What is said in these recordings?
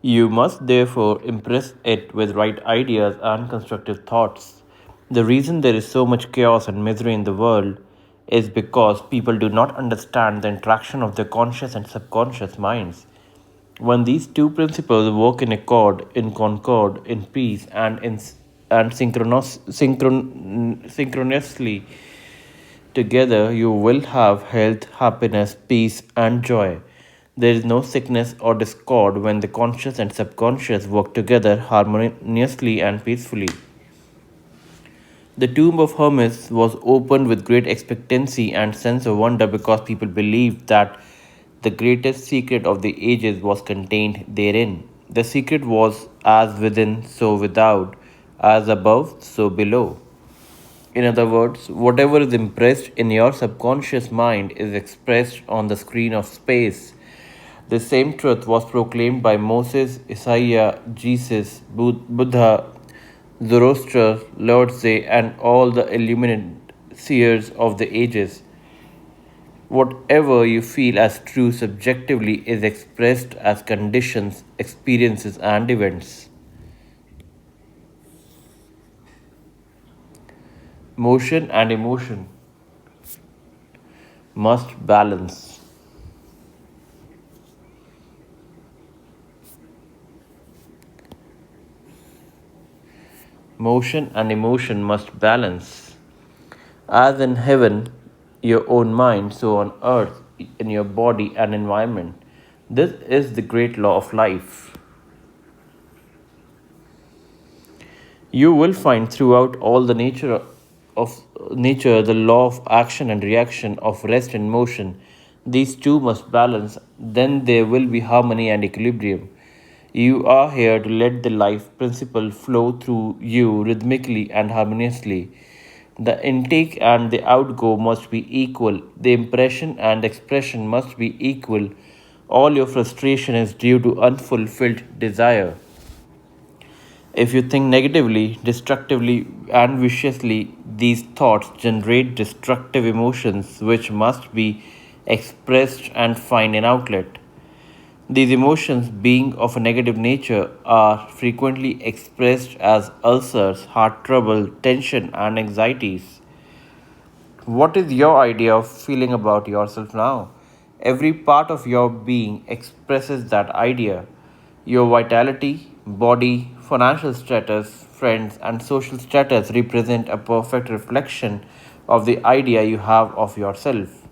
You must therefore impress it with right ideas and constructive thoughts. The reason there is so much chaos and misery in the world is because people do not understand the interaction of their conscious and subconscious minds. When these two principles work in accord, in concord, in peace, and synchronously together, you will have health, happiness, peace, and joy. There is no sickness or discord when the conscious and subconscious work together harmoniously and peacefully. The tomb of Hermes was opened with great expectancy and sense of wonder because people believed that the greatest secret of the ages was contained therein. The secret was as within, so without, as above, so below. In other words, whatever is impressed in your subconscious mind is expressed on the screen of space. The same truth was proclaimed by Moses, Isaiah, Jesus, Buddha, Zoroaster, Lord Tse, and all the illumined seers of the ages. Whatever you feel as true subjectively is expressed as conditions, experiences, and events. Motion and emotion must balance. Motion and emotion must balance. As in heaven, your own mind, so on earth, in your body and environment. This is the great law of life. You will find throughout all the of nature the law of action and reaction, of rest and motion. These two must balance, then there will be harmony and equilibrium. You are here to let the life principle flow through you rhythmically and harmoniously. The intake and the outgo must be equal. The impression and expression must be equal. All your frustration is due to unfulfilled desire. If you think negatively, destructively, and viciously, these thoughts generate destructive emotions which must be expressed and find an outlet. These emotions, being of a negative nature, are frequently expressed as ulcers, heart trouble, tension, and anxieties. What is your idea of feeling about yourself now? Every part of your being expresses that idea. Your vitality, body, financial status, friends, and social status represent a perfect reflection of the idea you have of yourself.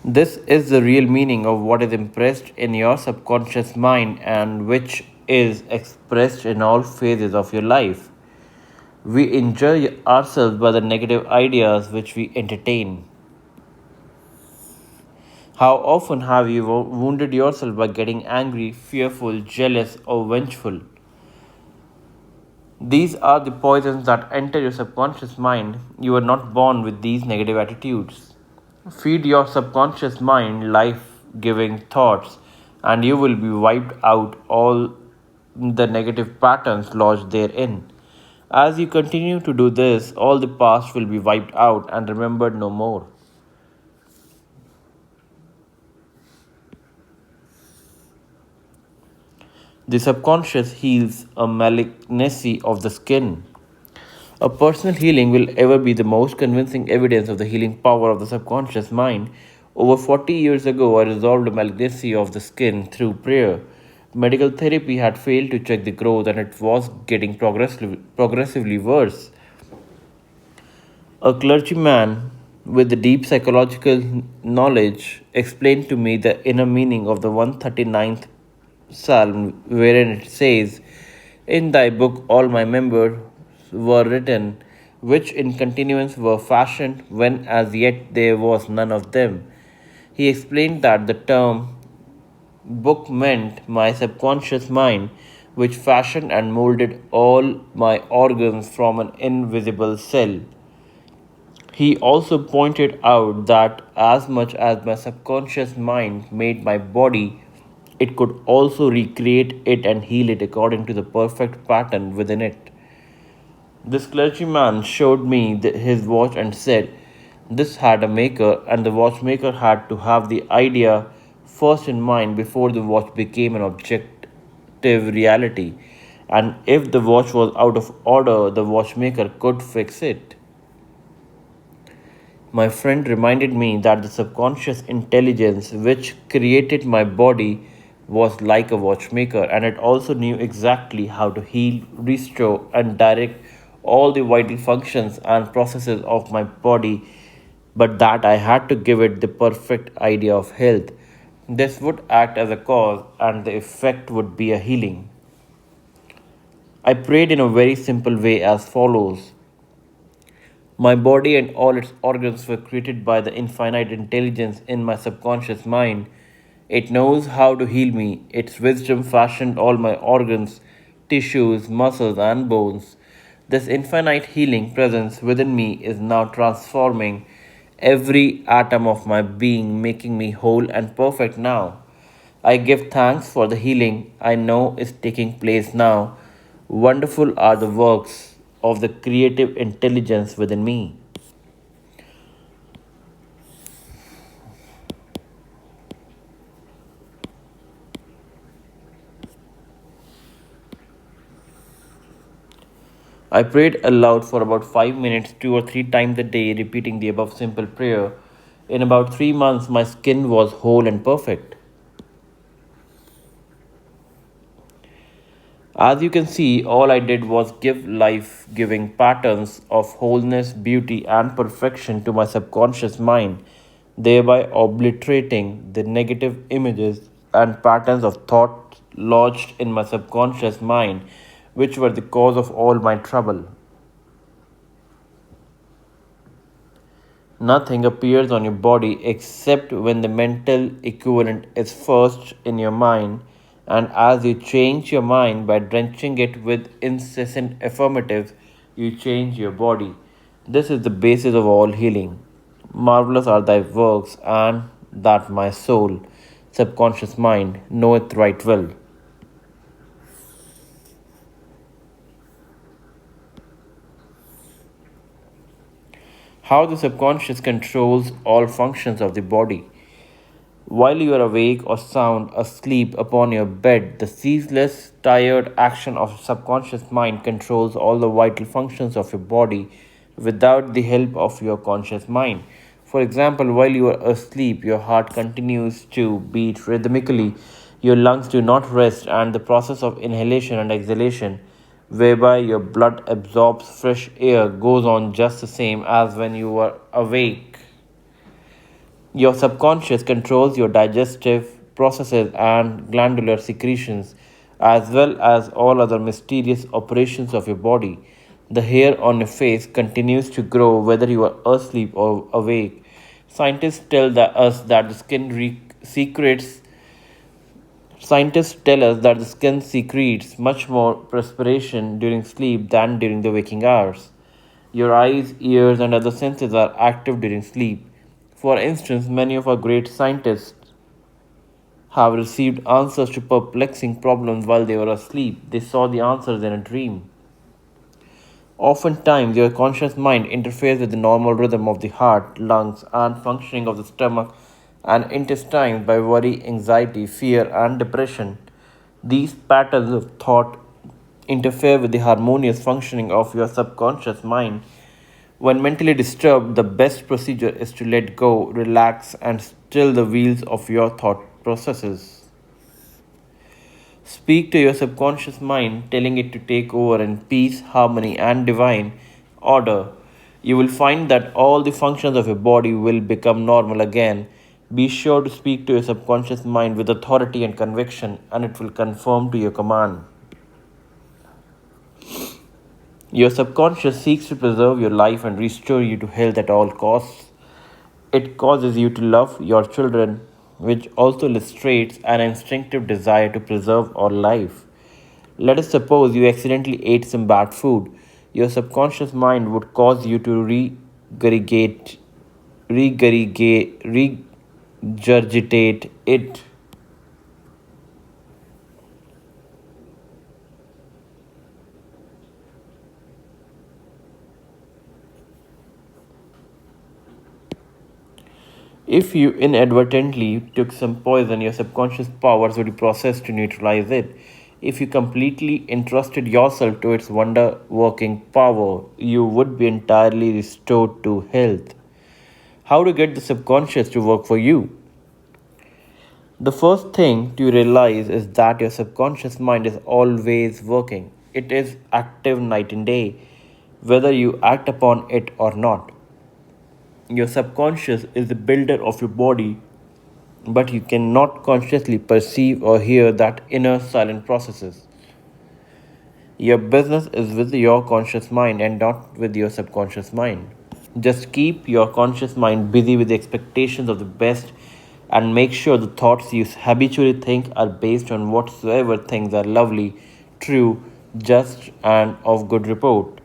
This is the real meaning of what is impressed in your subconscious mind and which is expressed in all phases of your life. We injure ourselves by the negative ideas which we entertain. How often have you wounded yourself by getting angry, fearful, jealous, or vengeful? These are the poisons that enter your subconscious mind. You are not born with these negative attitudes. Feed your subconscious mind life giving thoughts, and you will be wiped out all the negative patterns lodged therein. As you continue to do this, all the past will be wiped out and remembered no more. The subconscious heals a malignancy of the skin. A personal healing will ever be the most convincing evidence of the healing power of the subconscious mind. Over 40 years ago, I resolved a malignancy of the skin through prayer. Medical therapy had failed to check the growth and it was getting progressively worse. A clergyman with the deep psychological knowledge explained to me the inner meaning of the 139th Psalm, wherein it says, "In thy book all my members were written, which in continuance were fashioned, when as yet there was none of them." He explained that the term book meant my subconscious mind, which fashioned and molded all my organs from an invisible cell. He also pointed out that as much as my subconscious mind made my body, it could also recreate it and heal it according to the perfect pattern within it. This clergyman showed me his watch and said, "This had a maker, and the watchmaker had to have the idea first in mind before the watch became an objective reality. And if the watch was out of order, the watchmaker could fix it. My friend reminded me that the subconscious intelligence which created my body was like a watchmaker, and it also knew exactly how to heal, restore, and direct all the vital functions and processes of my body, but that I had to give it the perfect idea of health. This would act as a cause, and the effect would be a healing. I prayed in a very simple way as follows. My body and all its organs were created by the infinite intelligence in my subconscious mind. It knows how to heal me. Its wisdom fashioned all my organs, tissues, muscles, and bones. This infinite healing presence within me is now transforming every atom of my being, making me whole and perfect now. I give thanks for the healing I know is taking place now. Wonderful are the works of the creative intelligence within me. I prayed aloud for about 5 minutes, 2 or 3 times a day, repeating the above simple prayer. In about 3 months, my skin was whole and perfect. As you can see, all I did was give life giving patterns of wholeness, beauty, and perfection to my subconscious mind, thereby obliterating the negative images and patterns of thought lodged in my subconscious mind, which were the cause of all my trouble. Nothing appears on your body except when the mental equivalent is first in your mind, and as you change your mind by drenching it with incessant affirmatives, you change your body. This is the basis of all healing. Marvelous are thy works, and that my soul, subconscious mind, knoweth right well. How the subconscious controls all functions of the body. While you are awake or sound asleep upon your bed, the ceaseless, tired action of subconscious mind controls all the vital functions of your body without the help of your conscious mind. For example, while you are asleep, your heart continues to beat rhythmically, your lungs do not rest, and the process of inhalation and exhalation, whereby your blood absorbs fresh air, goes on just the same as when you were awake. Your subconscious controls your digestive processes and glandular secretions, as well as all other mysterious operations of your body. The hair on your face continues to grow whether you are asleep or awake. Scientists tell us that the secretes. Scientists tell us that the skin secretes much more perspiration during sleep than during the waking hours. Your eyes, ears, and other senses are active during sleep. For instance, many of our great scientists have received answers to perplexing problems while they were asleep. They saw the answers in a dream. Oftentimes, your conscious mind interferes with the normal rhythm of the heart, lungs, and functioning of the stomach and intestines by worry, anxiety, fear, and depression. These patterns of thought interfere with the harmonious functioning of your subconscious mind. When mentally disturbed, the best procedure is to let go, relax, and still the wheels of your thought processes. Speak to your subconscious mind, telling it to take over in peace, harmony, and divine order. You will find that all the functions of your body will become normal again. Be sure to speak to your subconscious mind with authority and conviction, and it will conform to your command. Your subconscious seeks to preserve your life and restore you to health at all costs. It causes you to love your children, which also illustrates an instinctive desire to preserve our life. Let us suppose you accidentally ate some bad food. Your subconscious mind would cause you to regurgitate it. If you inadvertently took some poison, your subconscious powers would be processed to neutralize it. If you completely entrusted yourself to its wonder working power, you would be entirely restored to health. How to get the subconscious to work for you? The first thing to realize is that your subconscious mind is always working. It is active night and day, whether you act upon it or not. Your subconscious is the builder of your body, but you cannot consciously perceive or hear that inner silent processes. Your business is with your conscious mind and not with your subconscious mind. Just keep your conscious mind busy with the expectations of the best and make sure the thoughts you habitually think are based on whatsoever things are lovely, true, just, and of good report.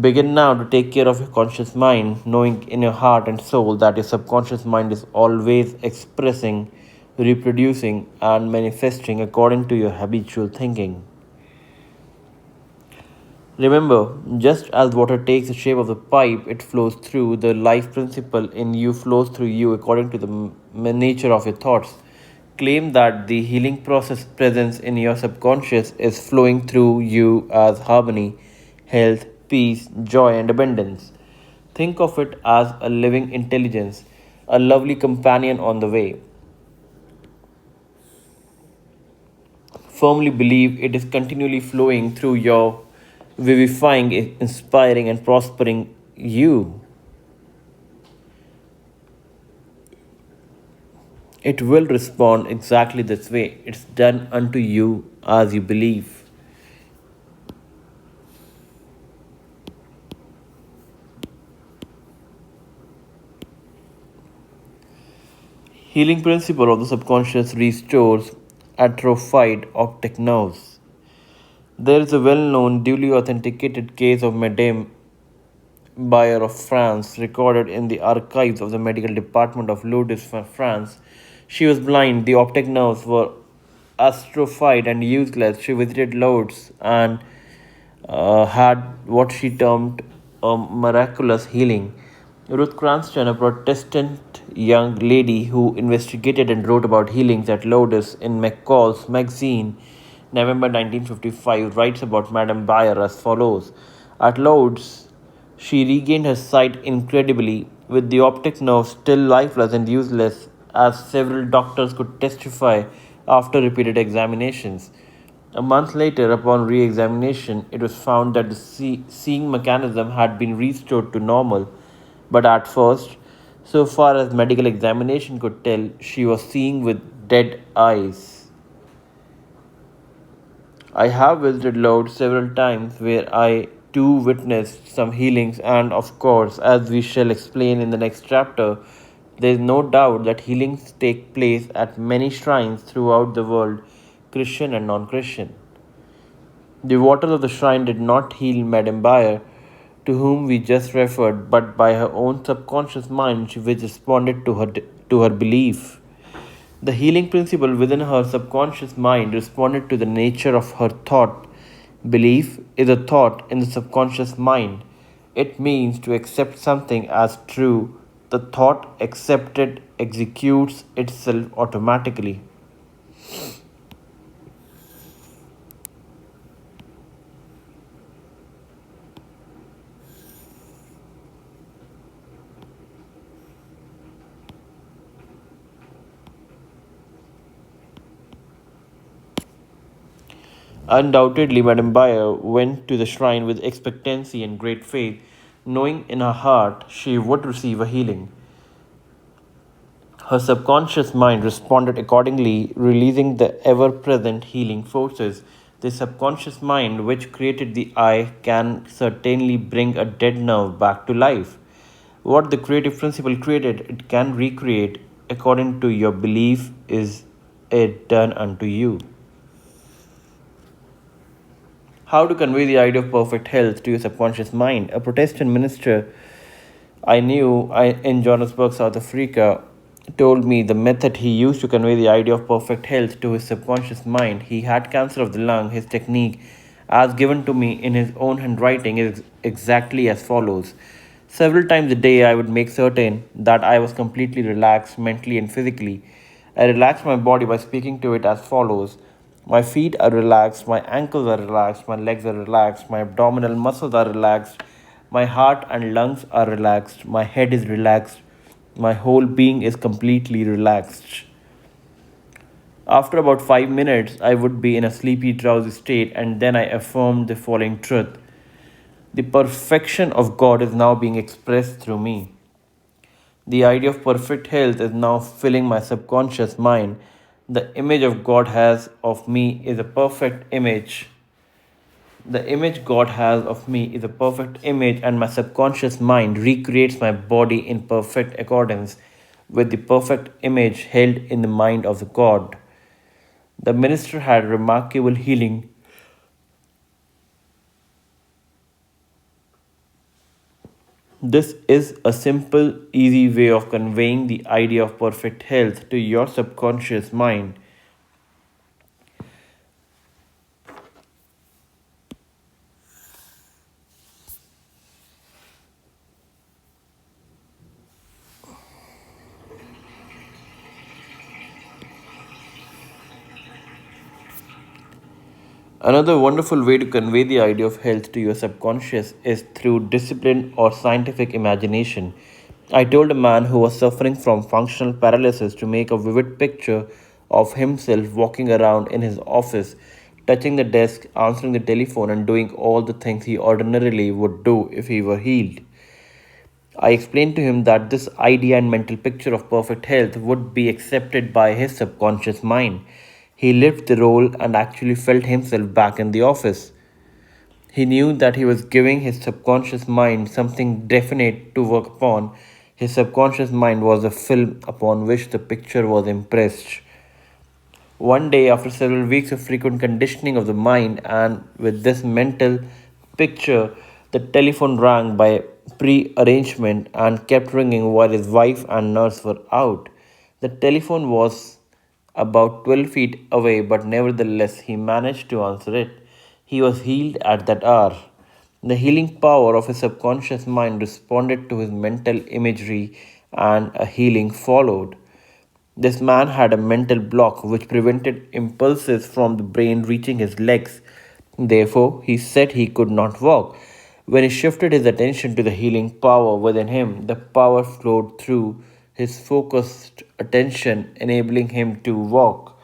Begin now to take care of your conscious mind, knowing in your heart and soul that your subconscious mind is always expressing, reproducing, and manifesting according to your habitual thinking. Remember, just as water takes the shape of the pipe it flows through, the life principle in you flows through you according to the nature of your thoughts. Claim that the healing process presence in your subconscious is flowing through you as harmony, health, peace, joy, and abundance. Think of it as a living intelligence, a lovely companion on the way. Firmly believe it is continually flowing through your vivifying, inspiring, and prospering you. It will respond exactly this way. It's done unto you as you believe. Healing principle of the subconscious restores atrophied optic nerves. There is a well known, duly authenticated case of Madame Bayer of France, recorded in the archives of the medical department of Lourdes, France. She was blind, the optic nerves were atrophied and useless. She visited Lourdes and had what she termed a miraculous healing. Ruth Cranston, a Protestant young lady who investigated and wrote about healings at Lourdes in McCall's magazine, November 1955, writes about Madame Bayer as follows. At Lourdes, she regained her sight incredibly, with the optic nerve still lifeless and useless, as several doctors could testify after repeated examinations. A month later, upon re examination, it was found that the seeing mechanism had been restored to normal, but at first, so far as medical examination could tell, she was seeing with dead eyes. I have visited Lourdes several times where I too witnessed some healings, and of course, as we shall explain in the next chapter, there is no doubt that healings take place at many shrines throughout the world, Christian and non Christian. The waters of the shrine did not heal Madame Bayer, to whom we just referred, but by her own subconscious mind, which responded to her belief. The healing principle within her subconscious mind responded to the nature of her thought. Belief is a thought in the subconscious mind. It means to accept something as true. The thought accepted executes itself automatically. Undoubtedly, Madame Bayer went to the shrine with expectancy and great faith, knowing in her heart she would receive a healing. Her subconscious mind responded accordingly, releasing the ever present healing forces. The subconscious mind, which created the eye, can certainly bring a dead nerve back to life. What the creative principle created, it can recreate according to your belief, is it done unto you. How to convey the idea of perfect health to your subconscious mind. A Protestant minister in Johannesburg, South Africa, told me the method he used to convey the idea of perfect health to his subconscious mind. He had cancer of the lung. His technique, as given to me in his own handwriting, is exactly as follows. Several times a day, I would make certain that I was completely relaxed mentally and physically. I relaxed my body by speaking to it as follows: my feet are relaxed, my ankles are relaxed, my legs are relaxed, my abdominal muscles are relaxed, my heart and lungs are relaxed, my head is relaxed, my whole being is completely relaxed. After about 5 minutes, I would be in a sleepy, drowsy state, and then I affirmed the following truth: the perfection of God is now being expressed through me. The idea of perfect health is now filling my subconscious mind. The image of God has of me is a perfect image. The image God has of me is a perfect image, and my subconscious mind recreates my body in perfect accordance with the perfect image held in the mind of the God. The minister had remarkable healing. This is a simple, easy way of conveying the idea of perfect health to your subconscious mind. Another wonderful way to convey the idea of health to your subconscious is through discipline or scientific imagination. I told a man who was suffering from functional paralysis to make a vivid picture of himself walking around in his office, touching the desk, answering the telephone, and doing all the things he ordinarily would do if he were healed. I explained to him that this idea and mental picture of perfect health would be accepted by his subconscious mind. He lived the role and actually felt himself back in the office. He knew that he was giving his subconscious mind something definite to work upon. His subconscious mind was a film upon which the picture was impressed. One day, after several weeks of frequent conditioning of the mind, and with this mental picture, the telephone rang by pre-arrangement and kept ringing while his wife and nurse were out. The telephone was about 12 feet away, but nevertheless he managed to answer it. He was healed at that hour. The healing power of his subconscious mind responded to his mental imagery, and a healing followed. This man had a mental block which prevented impulses from the brain reaching his legs. Therefore, he said he could not walk. When he shifted his attention to the healing power within him, the power flowed through his focused attention, enabling him to walk.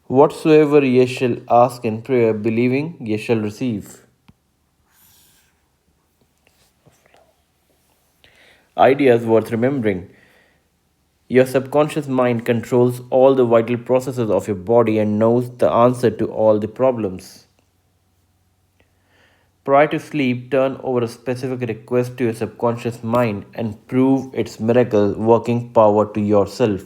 Whatsoever ye shall ask in prayer, believing, ye shall receive. Ideas worth remembering. Your subconscious mind controls all the vital processes of your body and knows the answer to all the problems. Prior to sleep, turn over a specific request to your subconscious mind and prove its miracle working power to yourself.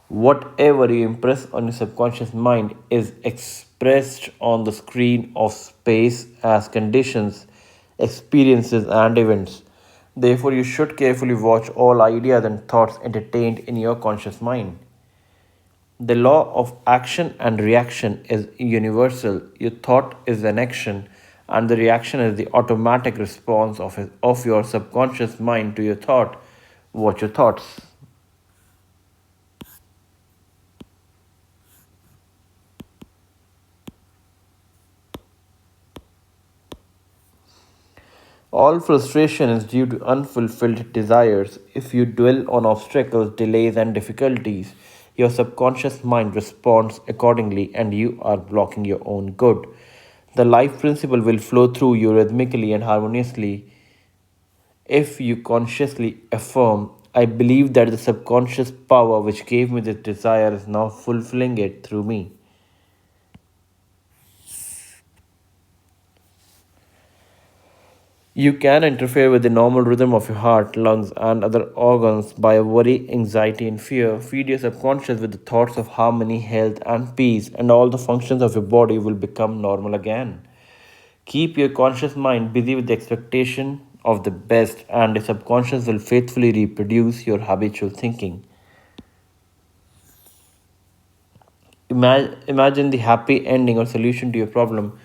Whatever you impress on your subconscious mind is expressed on the screen of space as conditions, experiences, and events. Therefore, you should carefully watch all ideas and thoughts entertained in your conscious mind. The law of action and reaction is universal. Your thought is an action, and the reaction is the automatic response of your subconscious mind to your thought. Watch your thoughts. All frustration is due to unfulfilled desires. If you dwell on obstacles, delays, and difficulties, your subconscious mind responds accordingly, and you are blocking your own good. The life principle will flow through you rhythmically and harmoniously if you consciously affirm, I believe that the subconscious power which gave me this desire is now fulfilling it through me. You can interfere with the normal rhythm of your heart, lungs, and other organs by worry, anxiety, and fear. Feed your subconscious with the thoughts of harmony, health, and peace, and all the functions of your body will become normal again. Keep your conscious mind busy with the expectation of the best, and the subconscious will faithfully reproduce your habitual thinking. Imagine the happy ending or solution to your problem.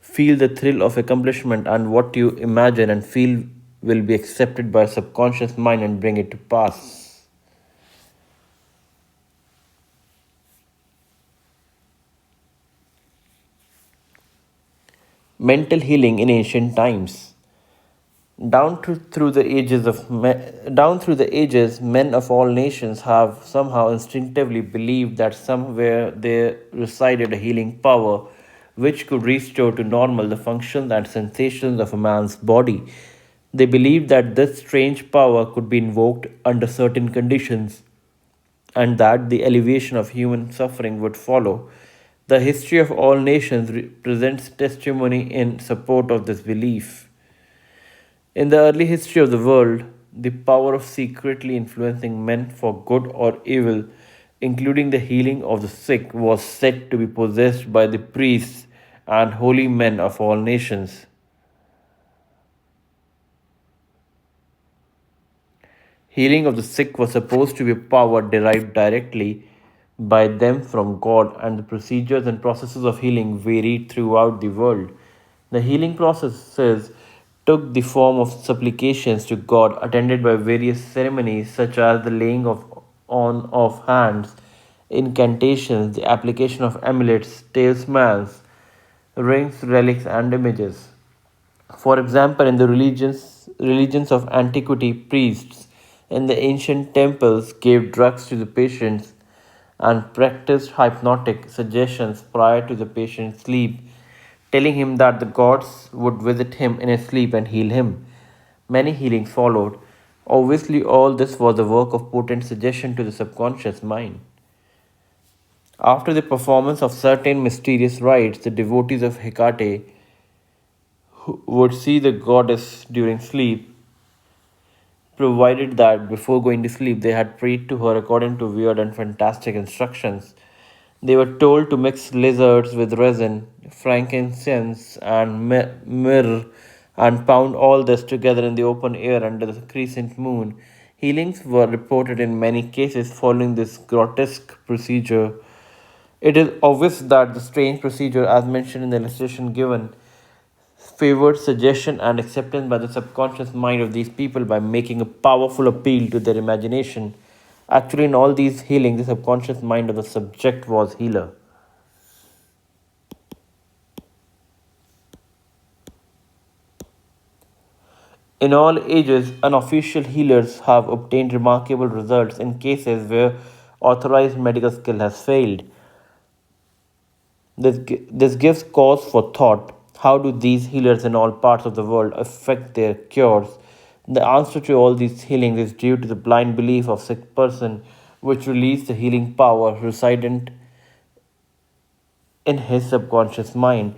Feel the thrill of accomplishment and what you imagine and feel will be accepted by subconscious mind and bring it to pass. Mental healing in ancient times. Down through the ages, men of all nations have somehow instinctively believed that somewhere there resided a healing power which could restore to normal the functions and sensations of a man's body. They believed that this strange power could be invoked under certain conditions and that the alleviation of human suffering would follow. The history of all nations presents testimony in support of this belief. In the early history of the world, the power of secretly influencing men for good or evil, including the healing of the sick, was said to be possessed by the priests and holy men of all nations. Healing of the sick was supposed to be a power derived directly by them from God, and the procedures and processes of healing varied throughout the world. The healing processes took the form of supplications to God, attended by various ceremonies such as the laying on of hands, incantations, the application of amulets, talismans, rings, relics, and images. For example, in the religions of antiquity, priests in the ancient temples gave drugs to the patients and practiced hypnotic suggestions prior to the patient's sleep, telling him that the gods would visit him in his sleep and heal him. Many healings followed. Obviously, all this was the work of potent suggestion to the subconscious mind. After the performance of certain mysterious rites, the devotees of Hecate would see the goddess during sleep, provided that before going to sleep they had prayed to her according to weird and fantastic instructions. They were told to mix lizards with resin, frankincense, and myrrh and pound all this together in the open air under the crescent moon. Healings were reported in many cases following this grotesque procedure. It is obvious that the strange procedure, as mentioned in the illustration given, favored suggestion and acceptance by the subconscious mind of these people by making a powerful appeal to their imagination. Actually, in all these healings, the subconscious mind of the subject was healer. In all ages, unofficial healers have obtained remarkable results in cases where authorized medical skill has failed. This gives cause for thought. How do these healers in all parts of the world affect their cures? The answer to all these healings is due to the blind belief of sick person, which released the healing power resident in his subconscious mind.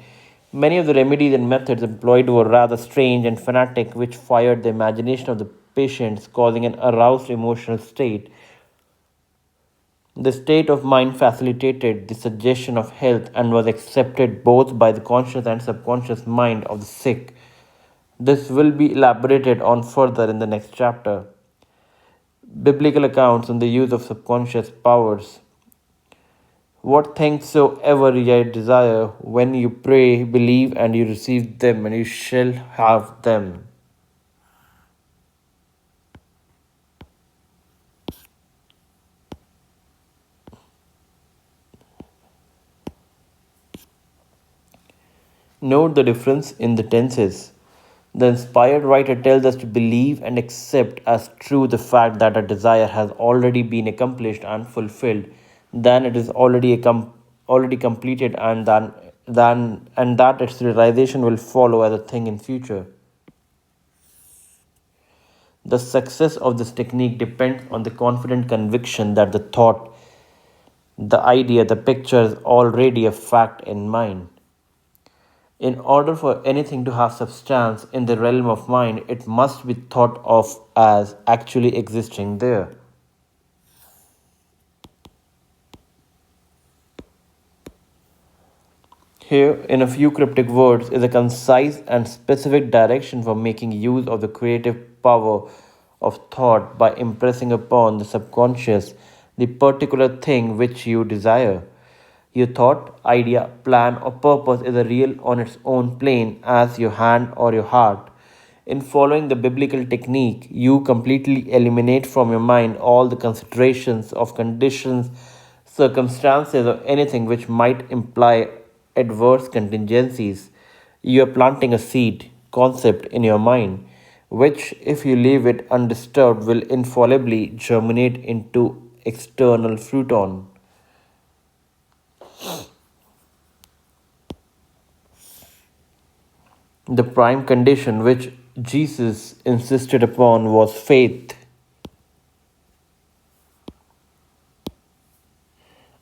Many of the remedies and methods employed were rather strange and fanatic, which fired the imagination of the patients, causing an aroused emotional state. The state of mind facilitated the suggestion of health and was accepted both by the conscious and subconscious mind of the sick. This will be elaborated on further in the next chapter. Biblical accounts on the use of subconscious powers. What things soever ye desire, when you pray, believe, and you receive them, and you shall have them. Note the difference in the tenses. The inspired writer tells us to believe and accept as true the fact that a desire has already been accomplished and fulfilled, then it is already completed, and that its realization will follow as a thing in future. The success of this technique depends on the confident conviction that the thought, the idea, the picture is already a fact in mind. In order for anything to have substance in the realm of mind, it must be thought of as actually existing there. Here, in a few cryptic words, is a concise and specific direction for making use of the creative power of thought by impressing upon the subconscious the particular thing which you desire. Your thought, idea, plan, or purpose is a real on its own plane as your hand or your heart. In following the biblical technique, you completely eliminate from your mind all the considerations of conditions, circumstances, or anything which might imply adverse contingencies. You are planting a seed concept in your mind, which, if you leave it undisturbed, will infallibly germinate into external fruit on. The prime condition which Jesus insisted upon was faith.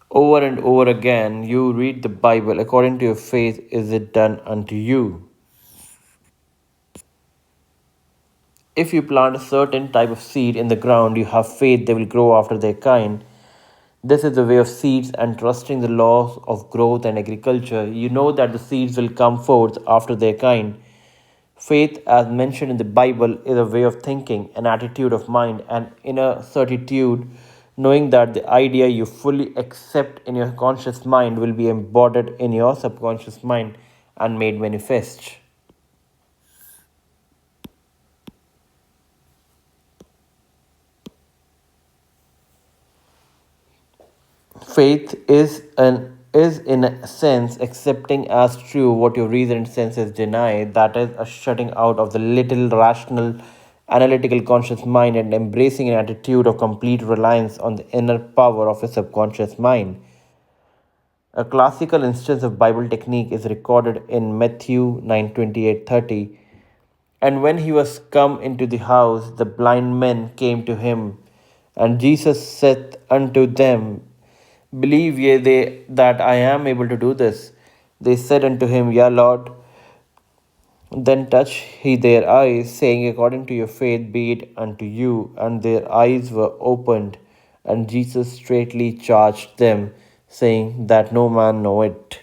Over and over again, you read the Bible, according to your faith is it done unto you. If you plant a certain type of seed in the ground, you have faith they will grow after their kind. This is the way of seeds and trusting the laws of growth and agriculture. You know that the seeds will come forth after their kind. Faith, as mentioned in the Bible, is a way of thinking, an attitude of mind, an inner certitude, knowing that the idea you fully accept in your conscious mind will be embodied in your subconscious mind and made manifest. Faith is in a sense accepting as true what your reason and senses deny, that is a shutting out of the little rational analytical conscious mind and embracing an attitude of complete reliance on the inner power of a subconscious mind. A classical instance of Bible technique is recorded in Matthew 9:28-30. And when he was come into the house, the blind men came to him, and Jesus said unto them, believe ye that I am able to do this? They said unto him, Yea, Lord. Then touched he their eyes, saying, according to your faith be it unto you. And their eyes were opened, and Jesus straightly charged them, saying, that no man know it.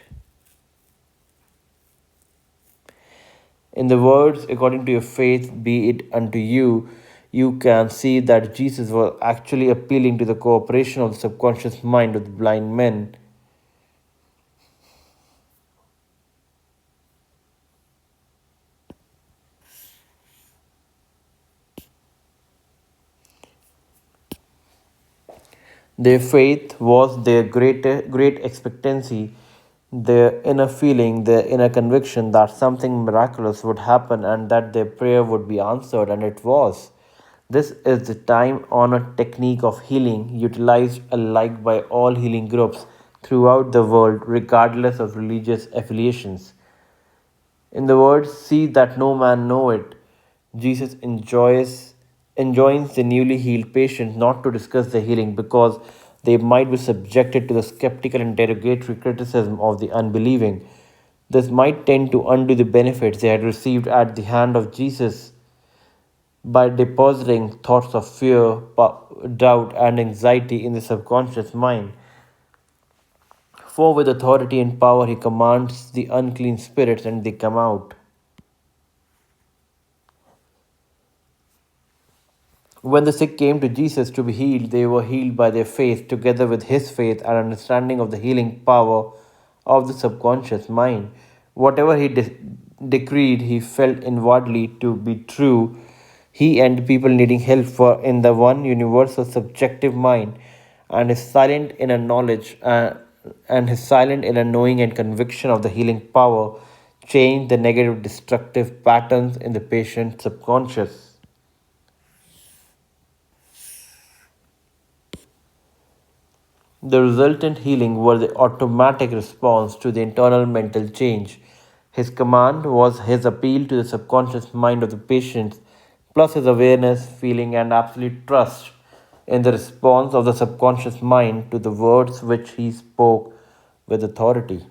In the words, according to your faith be it unto you, you can see that Jesus was actually appealing to the cooperation of the subconscious mind of the blind men. Their faith was their great expectancy, their inner feeling, their inner conviction that something miraculous would happen and that their prayer would be answered, and it was. This is the time honored technique of healing utilized alike by all healing groups throughout the world, regardless of religious affiliations. In the words, see that no man know it, Jesus enjoins the newly healed patient not to discuss the healing because they might be subjected to the skeptical and derogatory criticism of the unbelieving. This might tend to undo the benefits they had received at the hand of Jesus by depositing thoughts of fear, doubt, and anxiety in the subconscious mind. For with authority and power he commands the unclean spirits and they come out. When the sick came to Jesus to be healed, they were healed by their faith, together with his faith and understanding of the healing power of the subconscious mind. Whatever he decreed, he felt inwardly to be true. He and the people needing help for in the one universal subjective mind, and his silent inner knowledge and his silent inner knowing and conviction of the healing power changed the negative destructive patterns in the patient's subconscious. The resultant healing was the automatic response to the internal mental change. His command was his appeal to the subconscious mind of the patient, plus his awareness, feeling, and absolute trust in the response of the subconscious mind to the words which he spoke with authority.